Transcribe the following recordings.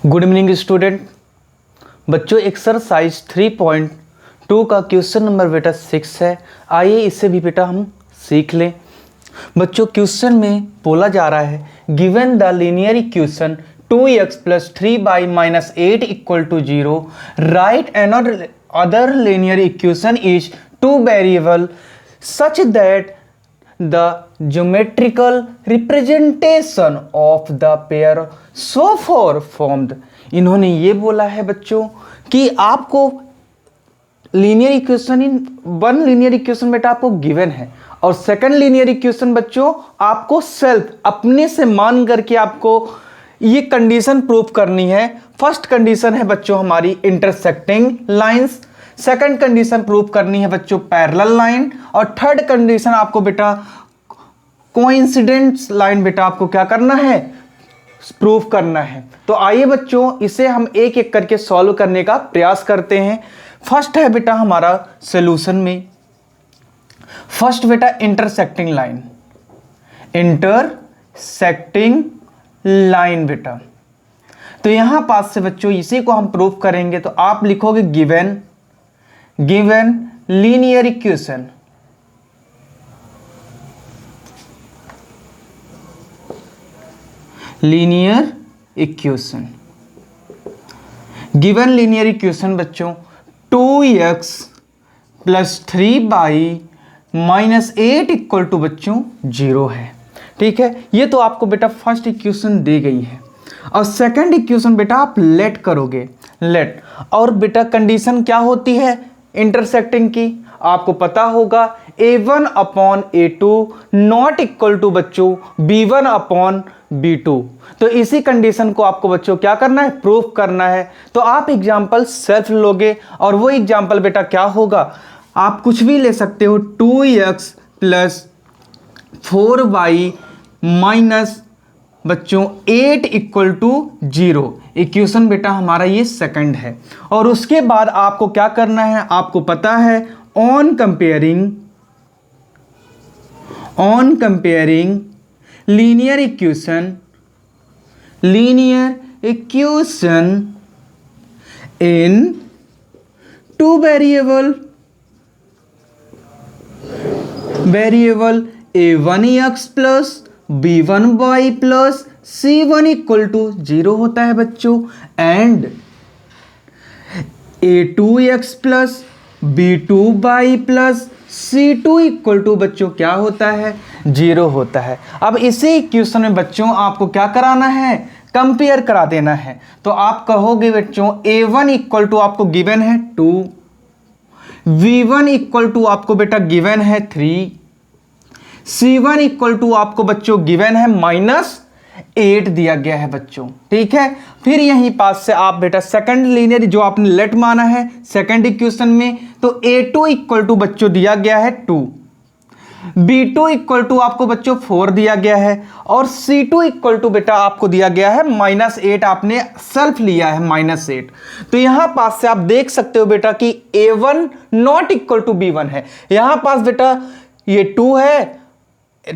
Good evening student. बच्चों exercise 3.2 का question number बेटा 6 है। आइए इससे भी बेटा हम सीख लें। बच्चों क्वेश्चन में बोला जा रहा है given the linear equation 2x + 3y - 8 = 0 right another other linear equation is two variable such that the geometrical representation of the pair so far formed। इन्होंने ये बोला है बच्चों कि आपको linear equation one linear equation बेटा आपको गिवन है और सेकंड लीनियर इक्वेशन बच्चों आपको सेल्फ अपने से मान करके आपको ये कंडीशन प्रूव करनी है। फर्स्ट कंडीशन है बच्चों हमारी intersecting lines, second condition prove करनी है बच्चों पैरेलल लाइन और थर्ड कंडीशन आपको बेटा कोइंसिडेंस लाइन बेटा आपको क्या करना है, प्रूव करना है। तो आइए बच्चों इसे हम एक एक करके सॉल्व करने का प्रयास करते हैं। फर्स्ट है बेटा हमारा सॉल्यूशन में फर्स्ट बेटा इंटरसेक्टिंग लाइन, इंटरसेक्टिंग लाइन बेटा। तो यहां पास से बच्चों इसी को हम प्रूव करेंगे। तो आप लिखोगे given linear equation, linear equation, given linear equation बच्चों 2x + 3y - 8 = बच्चों 0 है। ठीक है, ये तो आपको बेटा फर्स्ट इक्वेशन दी गई है और सेकंड इक्वेशन बेटा आप लेट करोगे, लेट। और बेटा कंडीशन क्या होती है इंटरसेक्टिंग की, आपको पता होगा a1/a2 नॉट इक्वल टू बच्चों b1/b2। तो इसी कंडीशन को आपको बच्चों क्या करना है, प्रूफ करना है। तो आप एग्जांपल सेल्फ लोगे और वो एग्जांपल बेटा क्या होगा, आप कुछ भी ले सकते हो 2x + 4y - बच्चों 8 = 0। इक्वेशन बेटा हमारा ये सेकंड है। और उसके बाद आपको क्या करना है, आपको पता है on comparing linear equation in two variable a1x + b1y + c1 = 0 होता है बच्चों एंड a2x + b2y + c2 = बच्चों क्या होता है, 0 होता है। अब इसी इक्वेशन में बच्चों आपको क्या कराना है, कंपेयर करा देना है। तो आप कहोगे बच्चों a1 = आपको गिवन है 2, v1 = आपको बेटा गिवन है 3, c1 = आपको बच्चों गिवन है -8 दिया गया है बच्चों। ठीक है, फिर यहीं पास से आप बेटा सेकंड लीनियर जो आपने लेट माना है सेकंड इक्वेशन में, तो a2 = बच्चों दिया गया है 2, b2 = आपको बच्चों 4 दिया गया है और c2 = बेटा आपको दिया गया है -8, आपने सेल्फ लिया है -8। तो यहां पास से आप देख सकते हो बेटा कि a1 not equal to b1 है। यहां पास बेटा ये 2 है,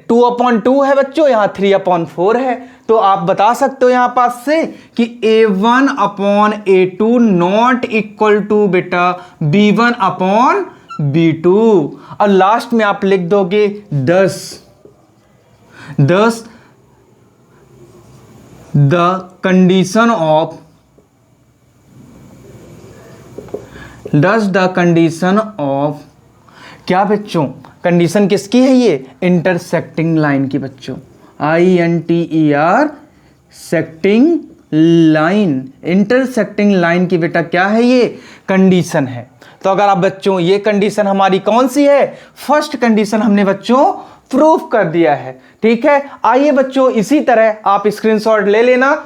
2/2 है बच्चों, यहां 3/4 है। तो आप बता सकते हो यहां पास से कि a1/a2 नॉट इक्वल टू बेटा b1/b2। और लास्ट में आप लिख दोगे 10 द कंडीशन ऑफ क्या बच्चों, कंडीशन किसकी है ये, इंटरसेक्टिंग लाइन की बच्चों, INTER सेक्टिंग लाइन, इंटरसेक्टिंग लाइन की बेटा क्या है ये कंडीशन है। तो अगर आप बच्चों ये कंडीशन हमारी कौन सी है, फर्स्ट कंडीशन हमने बच्चों प्रूफ कर दिया है। ठीक है, आइए बच्चों इसी तरह आप स्क्रीनशॉट ले लेना।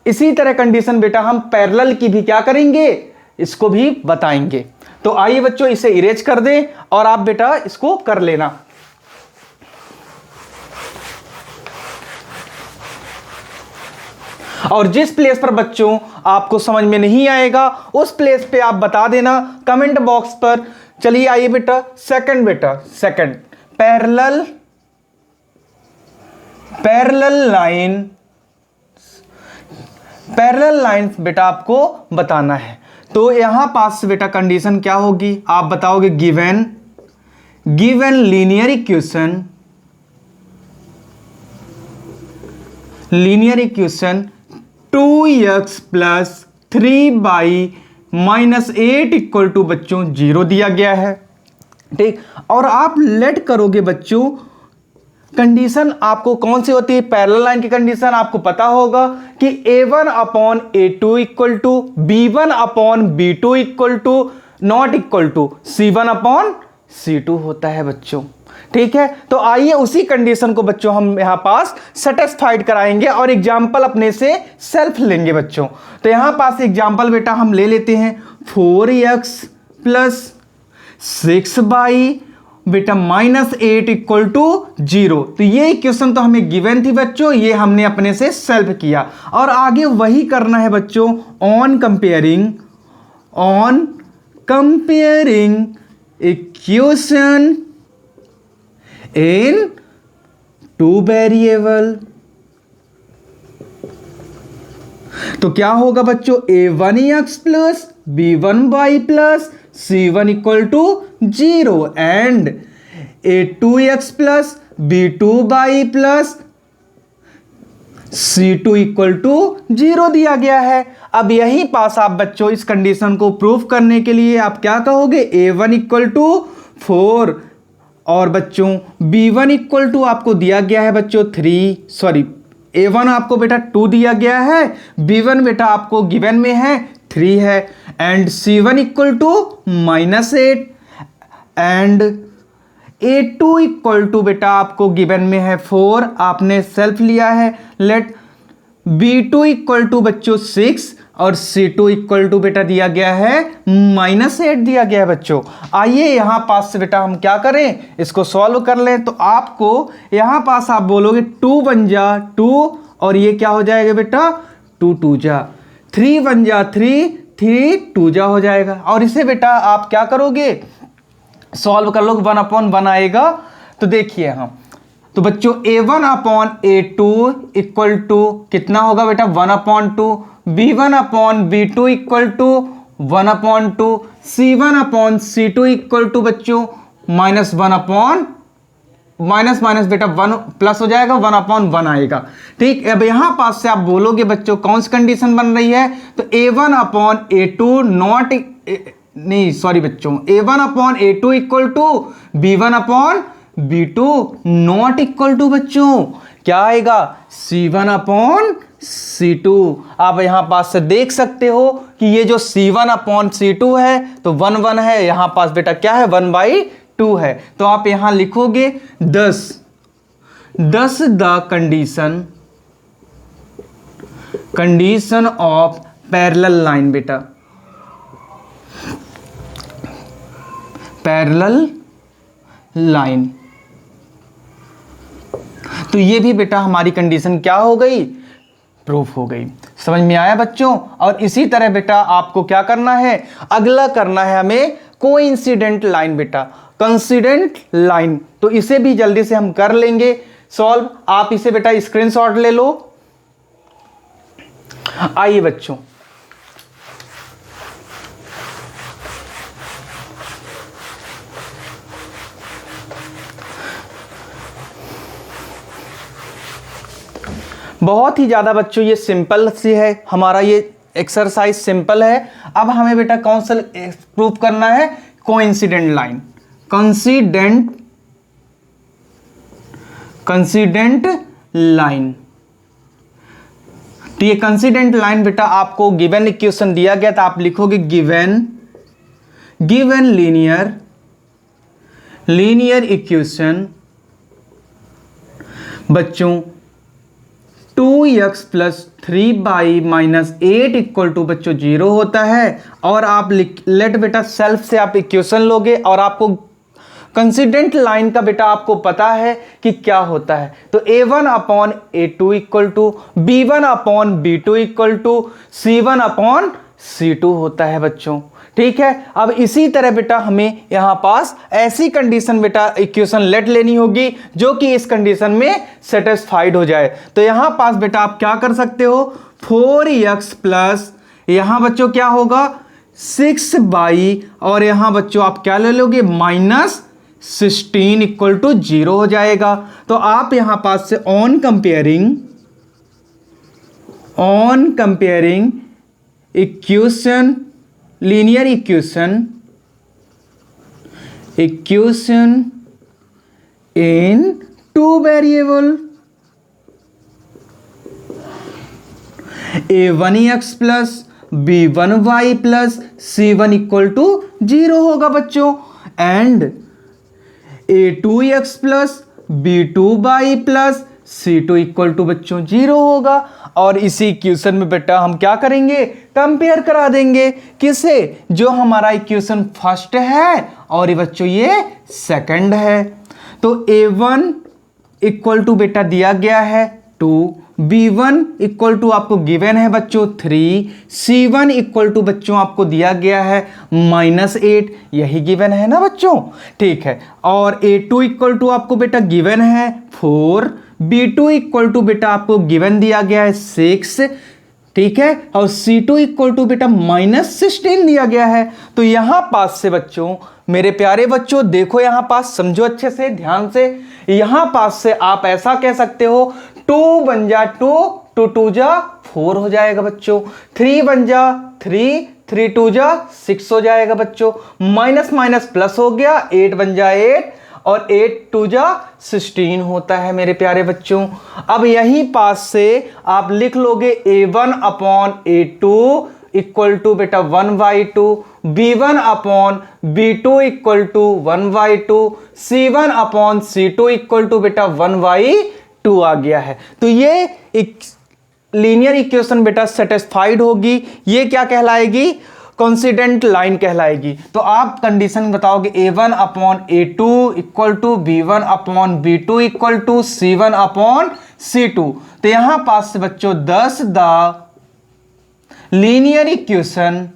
इसी तरह कंडीशन बेटा हम पैरेलल की भी क्या करेंगे, इसको भी बताएंगे। तो आइए बच्चों इसे इरेज कर दें और आप बेटा इसको कर लेना। और जिस प्लेस पर बच्चों आपको समझ में नहीं आएगा उस प्लेस पे आप बता देना कमेंट बॉक्स पर। चलिए आइए बेटा second parallel line parallel line बेटा आपको बताना है। तो यहां पास बेटा कंडीशन क्या होगी, आप बताओगे given linear equation 2x plus 3y-8 equal to बच्चों 0 दिया गया है। ठीक, और आप लेट करोगे बच्चों, कंडीशन आपको कौन सी होती है, पैरेलल लाइन की कंडीशन आपको पता होगा कि a1 upon a2 equal to b1 upon b2 equal to not equal to c1 upon c2 होता है बच्चों। ठीक है, तो आइए उसी कंडीशन को बच्चों हम यहां पास सेटिस्फाइड कराएंगे और एग्जाम्पल अपने से सेल्फ लेंगे बच्चों। तो यहां पास एग्जाम्पल बेटा हम ले लेते हैं 4x प्लस 6y बेटा -8 इक्वल टू 0। तो ये इक्वेशन तो हमें गिवन थी बच्चों, ये हमने अपने से सेल्फ किया और आगे वही करना है बच्चों on comparing equation in 2 variable. तो क्या होगा बच्चों, a1x plus b1y plus c1 equal to 0 and a2x plus b2y plus c2 equal to 0 दिया गया है। अब यही पास आप बच्चों इस कंडीशन को प्रूव करने के लिए आप क्या कहोगे, a1 इक्वल टू 4 और बच्चों b1 इक्वल टू आपको दिया गया है बच्चों a1 आपको बेटा 2 दिया गया है, b1 बेटा आपको गिवन में है 3 है and c1 equal to -8 and a2 equal to बेटा आपको गिवन में है 4, आपने सेल्फ लिया है। लेट b2 इक्वल टू बच्चों 6 और c2 इक्वल टू बेटा दिया गया है -8 दिया गया है बच्चों। आइए यहां पास से बेटा हम क्या करें, इसको सॉल्व कर लें। तो आपको यहां पास आप बोलोगे 2 1 जा 2 और ये क्या हो जाएगा बेटा 2 2 जा 3 1 जा 3 3 2 जा हो जाएगा। और इसे बेटा आप क्या करोगे, सॉल्व कर लोगे 1/1 आएगा। तो देखिए हम तो बच्चों a1 upon a2 equal to कितना होगा बेटा 1/2, b1 upon b2 equal to 1/2, c1 upon c2 equal to बच्चों -1 अपॉन माइनस बेटा 1 प्लस हो जाएगा 1/1 आएगा। ठीक, अब यहां पास से आप बोलोगे बच्चों कौन सी कंडीशन बन रही है, तो a1 अपॉन a2 नॉट नहीं सॉरी बच्चों a1 upon a2 equal to b1 upon b2 not equal to बच्चों क्या आएगा c1 अपॉन c2। आप यहां पास से देख सकते हो कि ये जो c1 अपॉन c2 है तो 1 1 है, यहां पास बेटा क्या है 1/2 है। तो आप यहां लिखोगे 10 the condition of parallel line बेटा, पैरेलल लाइन। तो ये भी बेटा हमारी कंडीशन क्या हो गई, प्रूफ हो गई। समझ में आया बच्चों। और इसी तरह बेटा आपको क्या करना है, अगला करना है हमें कोइंसिडेंट लाइन बेटा, कंसिडेंट लाइन। तो इसे भी जल्दी से हम कर लेंगे सॉल्व। आप इसे बेटा स्क्रीनशॉट ले लो। आइए बच्चों बहुत ही ज़्यादा बच्चों ये सिंपल सी है, हमारा ये एक्सरसाइज सिंपल है। अब हमें बेटा कौन सा प्रूफ करना है, कोइंसिडेंट लाइन, कंसिडेंट लाइन। तो ये कंसिडेंट लाइन बेटा आपको गिवन इक्वेशन दिया गया था, आप लिखोगे गिवन लीनियर इक्वेशन बच्चों 2x plus 3y-8 equal to बच्चों 0 होता है। और आप लेट बेटा सेल्फ से आप इक्वेशन लोगे और आपको कंसिडेंट लाइन का बेटा आपको पता है कि क्या होता है। तो a1 upon a2 equal to b1 upon b2 equal to c1 upon c2 होता है बच्चों। ठीक है। अब इसी तरह बेटा हमें यहां पास ऐसी कंडीशन बेटा इक्वेशन लेट लेनी होगी जो कि इस कंडीशन में सेटिस्फाइड हो जाए। तो यहां पास बेटा आप क्या कर सकते हो, 4x प्लस यहां बच्चों क्या होगा 6y और यहां बच्चों आप क्या ले लोगे -16 इक्वल टू 0 हो जाएगा। तो आप यहां पास से on comparing equation linear equation in two variable a1x plus b1y plus c1 equal to 0 होगा बच्चों, and a2x plus b2y plus c2 equal to बच्चों 0 होगा। और इसी इक्वेशन में बेटा हम क्या करेंगे, कंपेयर करा देंगे किसे, जो हमारा इक्वेशन फर्स्ट है और ये बच्चों ये सेकंड है। तो a1 इक्वल टू बेटा दिया गया है 2, b1 इक्वल टू आपको गिवन है बच्चों 3, c1 इक्वल टू बच्चों आपको दिया गया है -8, यही गिवन है ना बच्चों, ठीक है। और a2 इक्वल टू आपको बेटा गिवन है 4, b2 इक्वल टू बेटा आपको गिवन दिया गया है 6, ठीक है, और c2 इक्वल टू बेटा -16 दिया गया है। तो यहां पास से बच्चों, मेरे प्यारे बच्चों देखो यहां पास, समझो अच्छे से ध्यान से, यहां पास से आप ऐसा कह सकते हो 2 बन जा 2, 2 2 जा 4 हो जाएगा बच्चों, 3 बन जा 3, 3 2 जा 6 हो जाएगा बच्चों, माइनस माइनस प्लस हो गया 8 बन जा 8 और 8 2 जा 16 होता है मेरे प्यारे बच्चों। अब यहीं पास से आप लिख लोगे a1 upon a2 equal to बेटा 1/2, b1 upon b2 equal to 1/2, c1 upon c2 equal to बेटा 1/2 आ गया है। तो ये एक लीनियर इक्वेशन बेटा सेटिस्फाइड होगी, ये क्या कहलाएगी, कॉन्सिडेंट लाइन कहलाएगी। तो आप कंडीशन बताओगे a1 upon a2 equal to b1 upon b2 equal to c1 upon c2। तो यहां पास से बच्चों 10 द लीनियर इक्वेशन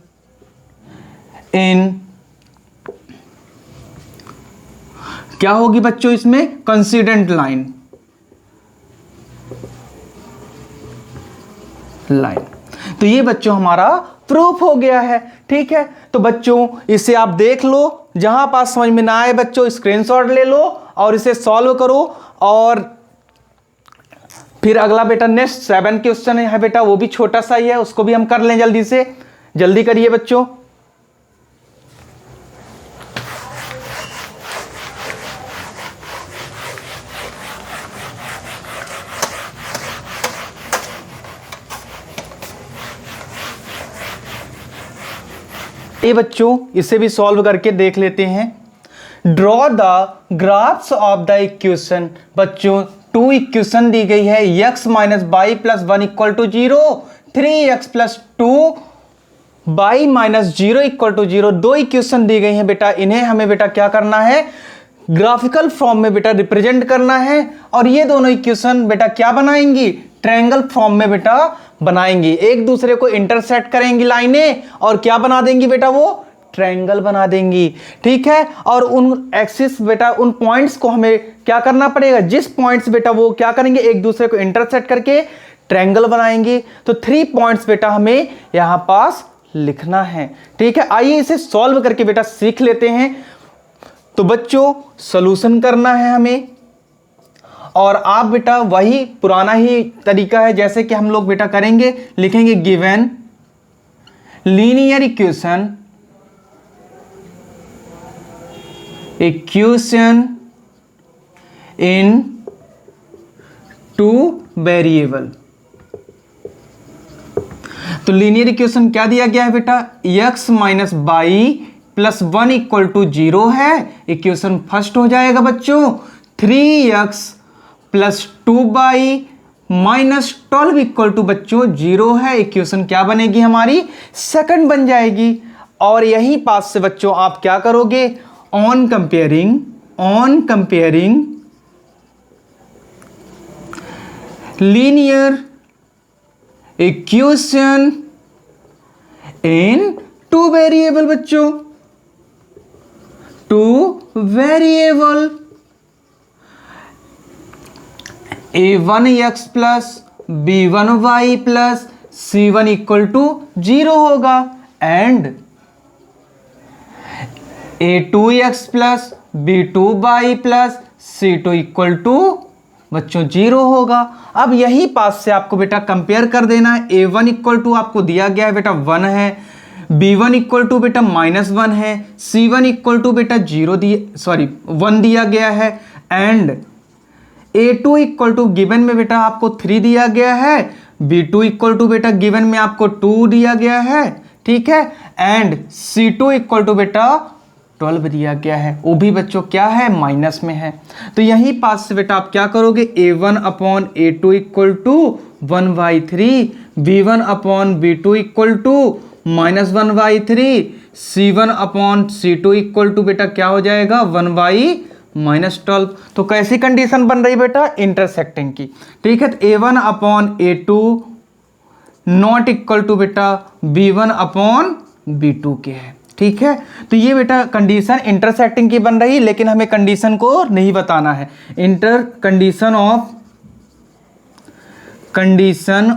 इन क्या होगी बच्चों, इसमें कॉन्सिडेंट लाइन तो ये बच्चों हमारा प्रूफ हो गया है, ठीक है। तो बच्चों इसे आप देख लो, जहां पास समझ में ना आए बच्चों स्क्रीनशॉट ले लो और इसे सॉल्व करो। और फिर अगला बेटा नेक्स्ट 7 क्वेश्चन है बेटा, वो भी छोटा सा ही है, उसको भी हम कर लें जल्दी से, जल्दी करिए बच्चों। ये बच्चों इसे भी सॉल्व करके देख लेते हैं। Draw the graphs of the equation, बच्चों 2 इक्वेशन दी गई है, x minus y plus 1 equal to 0, 3x plus 2 y minus 0 equal to 0, 2 equation दी गई हैं बेटा, इन्हें हमें बेटा क्या करना है, ग्राफिकल फॉर्म में बेटा रिप्रेजेंट करना है। और ये दोनों इक्वेशन बेटा क्या बनाएंगी, ट्रायंगल फॉर्म में बेटा बनाएंगी, एक दूसरे को इंटरसेक्ट करेंगी लाइनें और क्या बना देंगी बेटा, वो ट्रायंगल बना देंगी, ठीक है। और उन एक्सिस बेटा, उन पॉइंट्स को हमें क्या करना पड़ेगा, जिस पॉइंट्स बेटा वो क्या करेंगे, एक दूसरे को इंटरसेक्ट करके ट्रायंगल बनाएंगे। तो 3 पॉइंट्स बेटा हमें यहां पास लिखना है, ठीक है। आइए इसे सॉल्व करके बेटा सीख लेते हैं। तो बच्चों सॉल्यूशन करना है हमें, और आप बेटा वही पुराना ही तरीका है जैसे कि हम लोग बेटा करेंगे, लिखेंगे given linear equation in 2 variable. तो लीनियर इक्वेशन क्या दिया गया है बेटा, x minus y plus 1 equal to 0 है, इक्वेशन फर्स्ट हो जाएगा बच्चों। 3x plus 2y minus 12 equal to बच्चों 0 है, इक्वेशन क्या बनेगी हमारी, सेकंड बन जाएगी। और यहीं पास से बच्चों आप क्या करोगे, on comparing linear equation in two variable बच्चों, two variable, a1x plus b1y plus c1 equal to 0 होगा and a2x plus b2y plus c2 equal to बच्चों 0 होगा। अब यही पास से आपको बेटा कंपेयर कर देना है। a1 इक्वल टू आपको दिया गया है बेटा 1 है, b1 इक्वल टू बेटा -1 है, c1 इक्वल टू बेटा 1 दिया गया है and a2 equal to given में बेटा आपको 3 दिया गया है, b2 इक्वल टू बेटा गिवन में आपको 2 दिया गया है, ठीक है, एंड c2 इक्वल टू बेटा 12 दिया गया है, वो भी बच्चों क्या है माइनस में है। तो यही पास से बेटा आप क्या करोगे, a1 upon a2 equal to 1/3, b1 upon b2 equal to -1/3, c1 upon c2 equal to बेटा क्या हो जाएगा 1/-12। तो कैसी कंडीशन बन रही बेटा, इंटरसेक्टिंग की, ठीक है। तो a1 upon a2 not equal to बेटा b1 अपॉन b2 के है, ठीक है। तो ये बेटा कंडीशन इंटरसेक्टिंग की बन रही, लेकिन हमें कंडीशन को नहीं बताना है। Condition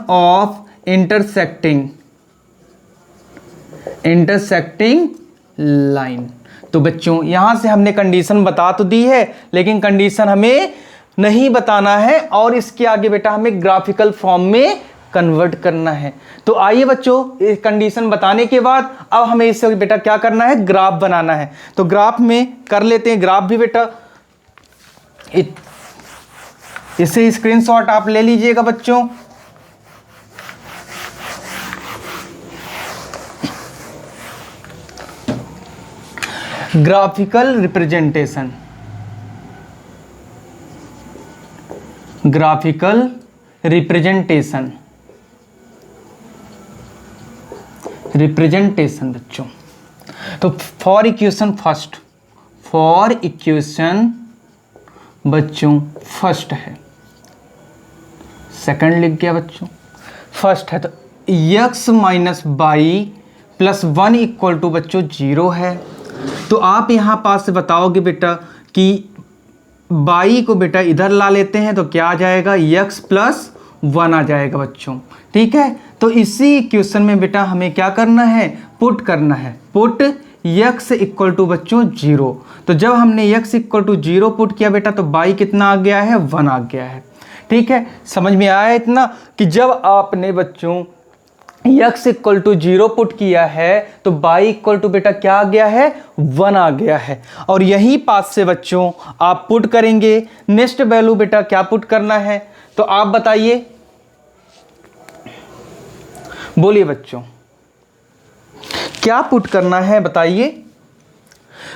of intersecting line. तो बच्चों यहां से हमने कंडीशन बता तो दी है, लेकिन कंडीशन हमें नहीं बताना है और इसके आगे बेटा हमें ग्राफिकल फॉर्म में कन्वर्ट करना है। तो आइए बच्चों, इस कंडीशन बताने के बाद अब हमें इससे बेटा क्या करना है, ग्राफ बनाना है। तो ग्राफ में कर लेते हैं, ग्राफ भी बेटा इससे स्क्रीनशॉट आप ले लीजिएगा बच्चों। ग्राफिकल रिप्रेजेंटेशन, रिप्रेजेंटेशन बच्चों। तो फॉर इक्वेशन बच्चों फर्स्ट है, सेकंड लिख गया बच्चों, फर्स्ट है। तो x minus y plus 1 equal to बच्चों 0 है। तो आप यहाँ पास से बताओगे बेटा कि बाई को बेटा इधर ला लेते हैं तो क्या आ जाएगा, x प्लस 1 आ जाएगा बच्चों, ठीक है। तो इसी क्वेश्चन में बेटा हमें क्या करना है, पुट करना है, पुट x इक्वल टू बच्चों 0। तो जब हमने x इक्वल टू 0 पुट किया बेटा तो बाई कितना आ गया है, 1 आ गया है, ठीक है। समझ में आया इतना कि जब आपने बच्चों x इक्वल टू 0 पुट किया है तो बाई इक्वल टू बेटा क्या आ गया है, 1 आ गया है। और यही पास से बच्चों आप पुट करेंगे, नेक्स्ट वैल्यू बेटा क्या पुट करना है, तो आप बताइए, बोलिए बच्चों क्या पुट करना है बताइए।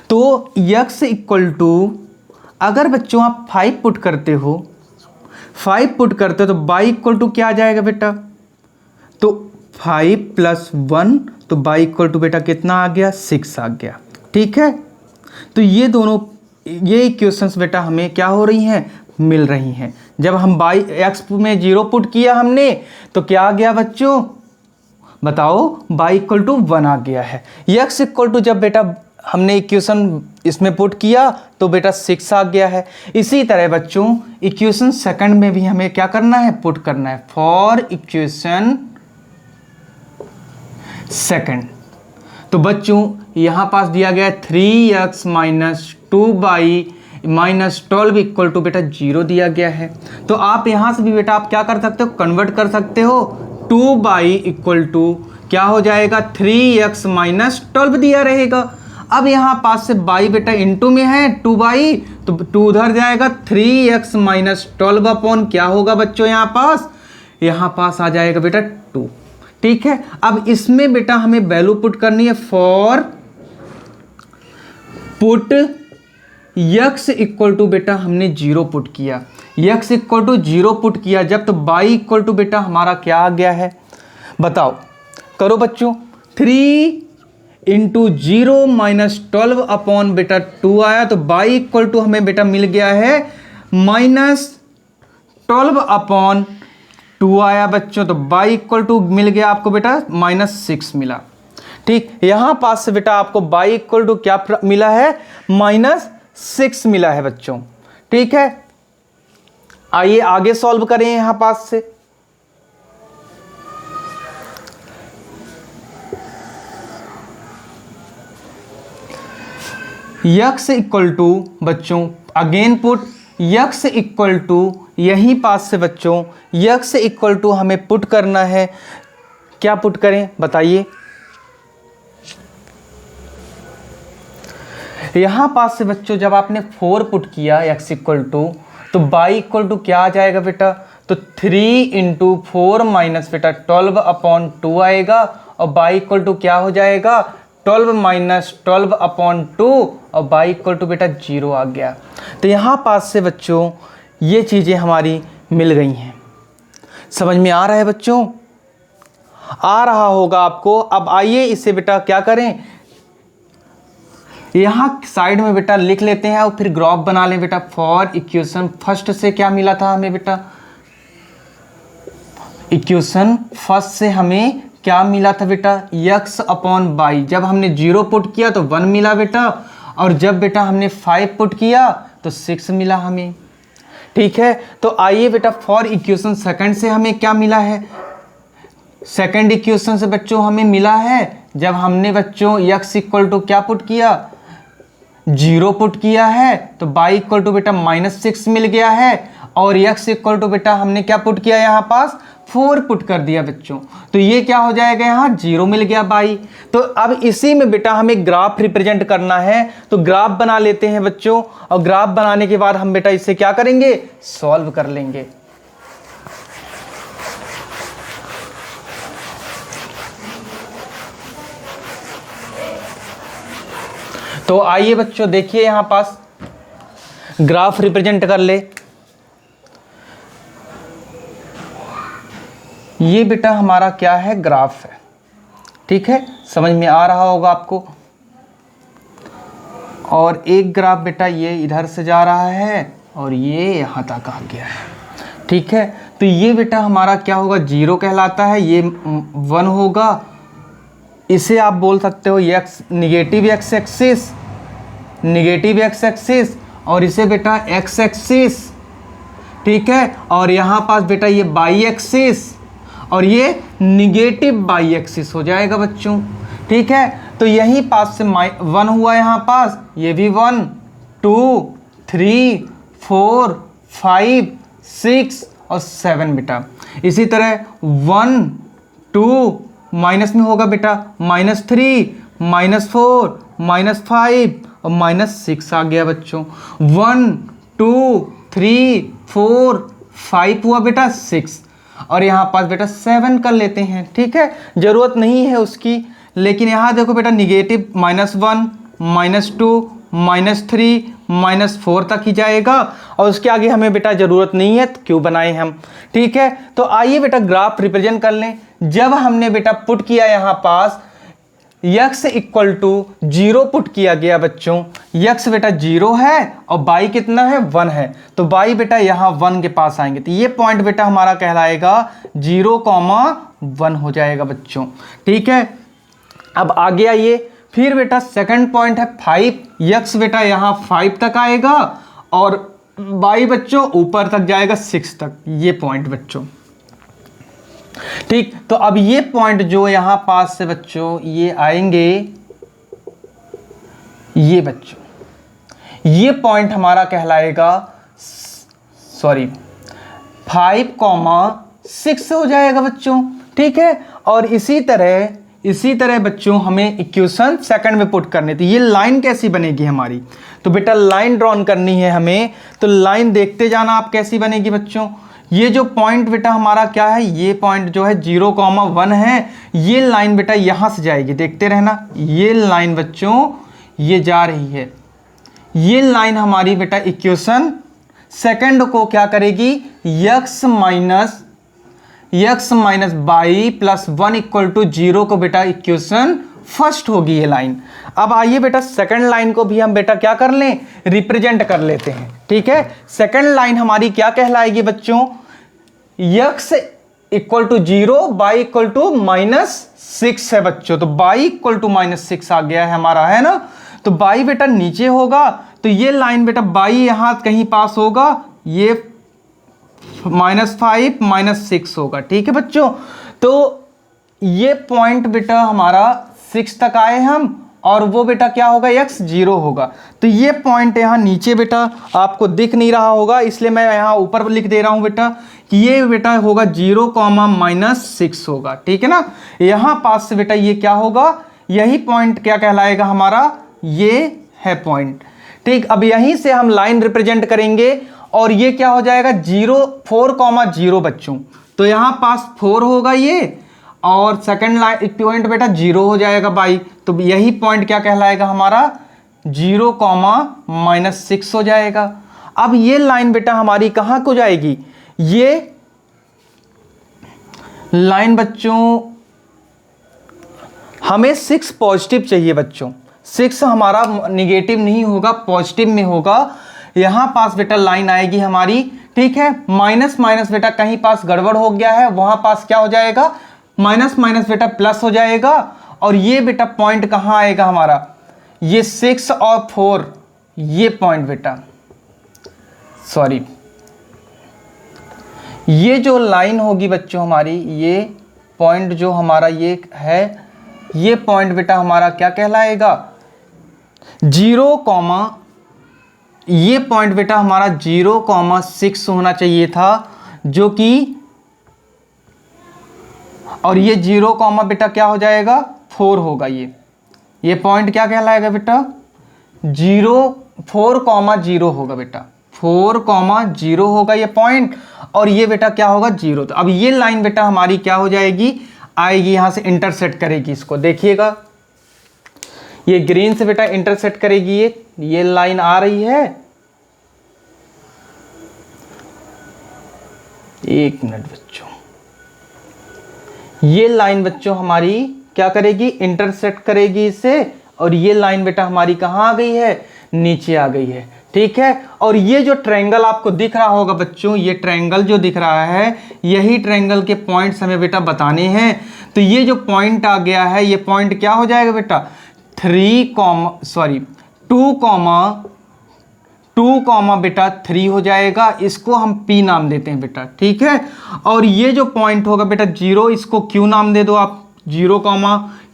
तो x इक्वल टू अगर बच्चों आप 5 पुट करते हो, 5 पुट करते हो तो बाई इक्वल टू क्या आ जाएगा बेटा, तो 5 प्लस 1, तो बाई इक्वल टू बेटा कितना आ गया, 6 आ गया, ठीक है। तो ये दोनों ये इक्वेशंस बेटा हमें क्या हो रही हैं, मिल रही हैं। जब हम बाई x में 0 पुट किया हमने तो क्या आ गया बच्चों, बताओ, बाई इक्वल टू 1 आ गया है। x इक्वल टू जब बेटा हमने इक्वेशन इसमें पुट किया तो बेटा 6 आ गया है। इसी तरह बच्चों इक्वेशन सेकंड में भी हमें क्या करना है, पुट करना है। फॉर इक्वेशन सेकंड, तो बच्चों यहां पास दिया गया है 3x minus 2y-12 equal to बेटा 0 दिया गया है। तो आप यहां से भी बेटा आप क्या कर सकते हो, कन्वर्ट कर सकते हो। 2y इक्वल टू क्या हो जाएगा, 3x माइनस 12 दिया रहेगा। अब यहां पास से y बेटा इनटू में है 2y, तो 2 उधर जाएगा, 3x माइनस 12 अपॉन क्या होगा बच्चों, यहां पास आ जाएगा बेटा 2, ठीक है। अब इसमें बेटा हमें वैल्यू पुट करनी है। For put x equal to बेटा हमने 0 पुट किया, x इक्वल टू 0 पुट किया जब, तो y इक्वल टू बेटा हमारा क्या आ गया है, बताओ, करो बच्चों। 3 इंटू 0 माइनस 12 अपॉन बेटा 2 आया, तो y इक्वल टू हमें बेटा मिल गया है -12 अपॉन 2 आया बच्चों। तो y इक्वल टू मिल गया आपको बेटा -6 मिला, ठीक, यहां पास से बेटा आपको y इक्वल टू क्या मिला है, -6 मिला है बच्चों। ठीक है, आइए आगे सॉल्व करें यहां पास से। x इक्वल टू बच्चों again put x equal to, यहीं पास से बच्चों x इक्वल टू हमें पुट करना है। क्या पुट करें बताइए। यहां पास से बच्चों जब आपने 4 पुट किया x इक्वल टू, तो y इक्वल टू क्या आ जाएगा बेटा, तो 3 इंटू 4 माइनस बेटा 12/2 आएगा, और y इक्वल टू क्या हो जाएगा, 12 माइनस 12/2, और y इक्वल टू बेटा 0 आ गया। तो यहाँ पास से बच्चों ये चीज़ें हमारी मिल गई हैं। समझ में आ रहा है बच्चों, आ रहा होगा आपको। अब आइए इसे बेटा क्या करें, यहाँ साइड में बेटा लिख लेते हैं और फिर ग्राफ बना लें बेटा। फॉर इक्वेशन फर्स्ट से क्या मिला था हमें बेटा, इक्वेशन फर्स्ट से हमें क्या मिला था बेटा, x/y। जब हमने 0 पुट किया तो 1 मिला बेटा, और जब बेटा हमने 5 पुट किया तो 6 मिला हमें। ठीक है, तो आइए बेटा फॉर इक्वेशन सेकंड से हमें क्या मिला है, सेकंड इक्वेशन से बच्चों हमें मिला है, जब हमने बच्चों x इक्वल टू क्या पुट किया, 0 पुट किया है, तो y इक्वल टू बेटा -6 मिल गया है, और x इक्वल टू बेटा हमने क्या पुट किया, यहाँ पास 4 पुट कर दिया बच्चों, तो ये क्या हो जाएगा, यहाँ 0 मिल गया y। तो अब इसी में बेटा हमें ग्राफ रिप्रेजेंट करना है, तो ग्राफ बना लेते हैं बच्चों, और ग्राफ बनाने के बाद हम बेटा इसे क्या करेंगे, सॉल्व कर लेंगे। तो आइए बच्चों देखिए यहाँ पास ग्राफ रिप्रेजेंट कर ले। ये बेटा हमारा क्या है, ग्राफ है। ठीक है, समझ में आ रहा होगा आपको। और एक ग्राफ बेटा ये इधर से जा रहा है और ये यहाँ तक आ गया है। ठीक है, तो ये बेटा हमारा क्या होगा, 0 कहलाता है, ये 1 होगा। इसे आप बोल सकते हो x निगेटिव x एक्सिस, और इसे बेटा x एक्सिस। ठीक है, और यहाँ पास बेटा ये y एक्सिस, और ये निगेटिव y एक्सिस हो जाएगा बच्चों। ठीक है, तो यहीं पास से 1 हुआ, यहाँ पास ये भी 1, 2, 3, 4, 5, 6 और 7 बेटा। इसी तरह 1, 2 माइनस में होगा बेटा, -3, -4, -5 और -6 आ गया बच्चों। 1, 2, 3, 4, 5 हुआ बेटा 6, और यहाँ पास बेटा 7 कर लेते हैं। ठीक है, ज़रूरत नहीं है उसकी, लेकिन यहाँ देखो बेटा निगेटिव -1, -2, -3, -4 तक ही जाएगा, और उसके आगे हमें बेटा ज़रूरत नहीं है, तो क्यों बनाए हम। ठीक है, तो आइए बेटा ग्राफ रिप्रेजेंट कर लें। जब हमने बेटा पुट किया यहाँ पास x इक्वल टू 0 पुट किया गया बच्चों, x बेटा 0 है और y कितना है, 1 है, तो y बेटा यहाँ 1 के पास आएंगे, तो ये पॉइंट बेटा हमारा कहलाएगा 0,1 हो जाएगा बच्चों। ठीक है, अब आगे आइए, फिर बेटा सेकंड पॉइंट है 5, x बेटा यहाँ 5 तक आएगा, और y बच्चों ऊपर तक जाएगा 6 तक, ये पॉइंट बच्चों। ठीक, तो अब ये पॉइंट जो यहां पास से बच्चों ये आएंगे, ये बच्चों ये पॉइंट हमारा कहलाएगा 5,6 हो जाएगा बच्चों। ठीक है, और इसी तरह बच्चों हमें इक्वेशन सेकंड में पुट करने, तो ये लाइन कैसी बनेगी हमारी, तो बेटा लाइन ड्रॉन करनी है हमें, तो लाइन देखते जाना आप कैसी बनेगी बच्चों। ये जो पॉइंट बेटा हमारा क्या है, ये पॉइंट जो है 0,1 है, ये लाइन बेटा यहाँ से जाएगी, देखते रहना, ये लाइन बच्चों ये जा रही है, ये लाइन हमारी बेटा इक्वेशन सेकंड को क्या करेगी, x minus y plus 1 equal to 0 को बेटा इक्वेशन फर्स्ट होगी ये लाइन। अब आइए बेटा सेकंड लाइन को भी हम बेटा क्या कर लें, रिप्रेजेंट कर लेते हैं। ठीक है, सेकंड लाइन हमारी क्या कहलाएगी बच्चों, x equal to 0, y equal to -6 है बच्चों। तो y इक्वल टू -6 आ गया है हमारा, है ना। तो y बेटा नीचे होगा, तो ये लाइन बेटा y यहां कहीं पास होगा, ये -5 -6 होगा, ठीक है बच्चों। तो ये पॉइंट बेटा हमारा 6 तक आए हम, और वो बेटा क्या होगा, x 0 होगा। तो ये पॉइंट यहाँ नीचे बेटा आपको दिख नहीं रहा होगा, इसलिए मैं यहाँ ऊपर लिख दे रहा हूँ बेटा कि ये बेटा होगा 0, -6 होगा, ठीक है ना। यहाँ पास से बेटा ये क्या होगा, यही पॉइंट क्या कहलाएगा हमारा, ये है पॉइंट, ठीक। अब यहीं से हम लाइन रिप्रेजेंट करेंगे, और ये क्या हो जाएगा 4,0 बच्चों। तो यहाँ पास 4 होगा ये, और सेकंड लाइन पॉइंट बेटा 0 हो जाएगा बाई। तो यही पॉइंट क्या कहलाएगा हमारा 0, -6 हो जाएगा। अब ये लाइन बेटा हमारी कहाँ को जाएगी, ये लाइन बच्चों हमें 6 पॉजिटिव चाहिए बच्चों, 6 हमारा निगेटिव नहीं होगा, पॉजिटिव में होगा। यहां पास बेटा लाइन आएगी हमारी, ठीक है। माइनस माइनस बेटा कहीं पास गड़बड़ हो गया है, वहां पास क्या हो जाएगा, माइनस माइनस बेटा प्लस हो जाएगा। और ये बेटा पॉइंट कहां आएगा हमारा, ये 6 और 4, ये पॉइंट बेटा, सॉरी, ये जो लाइन होगी बच्चों हमारी, ये पॉइंट जो हमारा ये है, ये पॉइंट बेटा हमारा क्या कहलाएगा 0, ये पॉइंट बेटा हमारा 0,6 होना चाहिए था, जो कि, और ये 0, बेटा क्या हो जाएगा 4 होगा। ये पॉइंट क्या कहलाएगा बेटा 4,0 होगा बेटा, 4,0 होगा ये पॉइंट, और ये बेटा क्या होगा 0। तो अब ये लाइन बेटा हमारी क्या हो जाएगी, आएगी यहां से इंटरसेक्ट करेगी इसको, देखिएगा ये ग्रीन से बेटा इंटरसेक्ट करेगी, ये लाइन आ रही है, एक मिनट बच्चों, ये लाइन बच्चों हमारी क्या करेगी, इंटरसेक्ट करेगी इसे, और ये लाइन बेटा हमारी कहां आ गई है, नीचे आ गई है, ठीक है। और ये जो ट्रायंगल आपको दिख रहा होगा बच्चों, ये ट्रायंगल जो दिख रहा है, यही ट्रायंगल के पॉइंट्स हमें बेटा बताने हैं। तो ये जो पॉइंट आ गया है, ये पॉइंट क्या हो जाएगा बेटा 2, बेटा 3 हो जाएगा, इसको हम P नाम देते हैं बेटा, ठीक है। और ये जो पॉइंट होगा बेटा 0, इसको Q नाम दे दो आप, 0,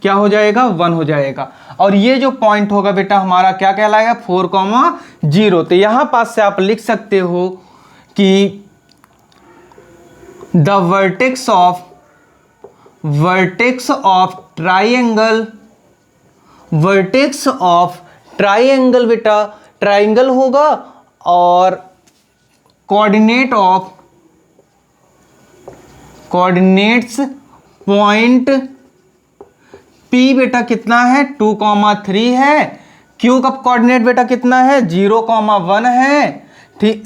क्या हो जाएगा 1 हो जाएगा। और ये जो पॉइंट होगा बेटा हमारा क्या कहलाएगा 4,0। तो यहां पास से आप लिख सकते हो कि द वर्टेक्स ऑफ ट्राइंगल बेटा ट्राइंगल होगा, और कोऑर्डिनेट्स पॉइंट P बेटा कितना है 2,3 है, Q का कोऑर्डिनेट बेटा कितना है 0,1 है, ठीक।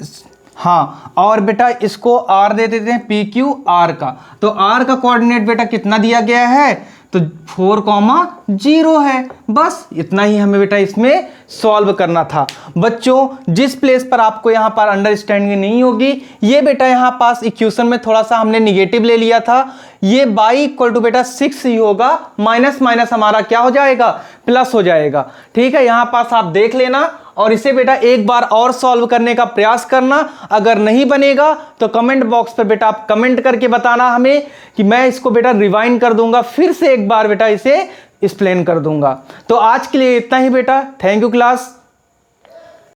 हाँ, और बेटा इसको R दे देते हैं PQR का। तो R का कोऑर्डिनेट बेटा कितना दिया गया है, तो 4,0 है। बस इतना ही हमें बेटा इसमें सॉल्व करना था बच्चों। जिस प्लेस पर आपको यहाँ पर अंडरस्टैंडिंग नहीं होगी, ये बेटा यहाँ पास इक्वेशन में थोड़ा सा हमने निगेटिव ले लिया था, ये y इक्वल टू बेटा 6 ही होगा, माइनस माइनस हमारा क्या हो जाएगा प्लस हो जाएगा, ठीक है। यहाँ पास आप देख लेना, और इसे बेटा एक बार और सॉल्व करने का प्रयास करना। अगर नहीं बनेगा तो कमेंट बॉक्स पर बेटा आप कमेंट करके बताना हमें, कि मैं इसको बेटा रिवाइंड कर दूंगा, फिर से एक बार बेटा इसे एक्सप्लेन कर दूंगा। तो आज के लिए इतना ही बेटा, थैंक यू क्लास।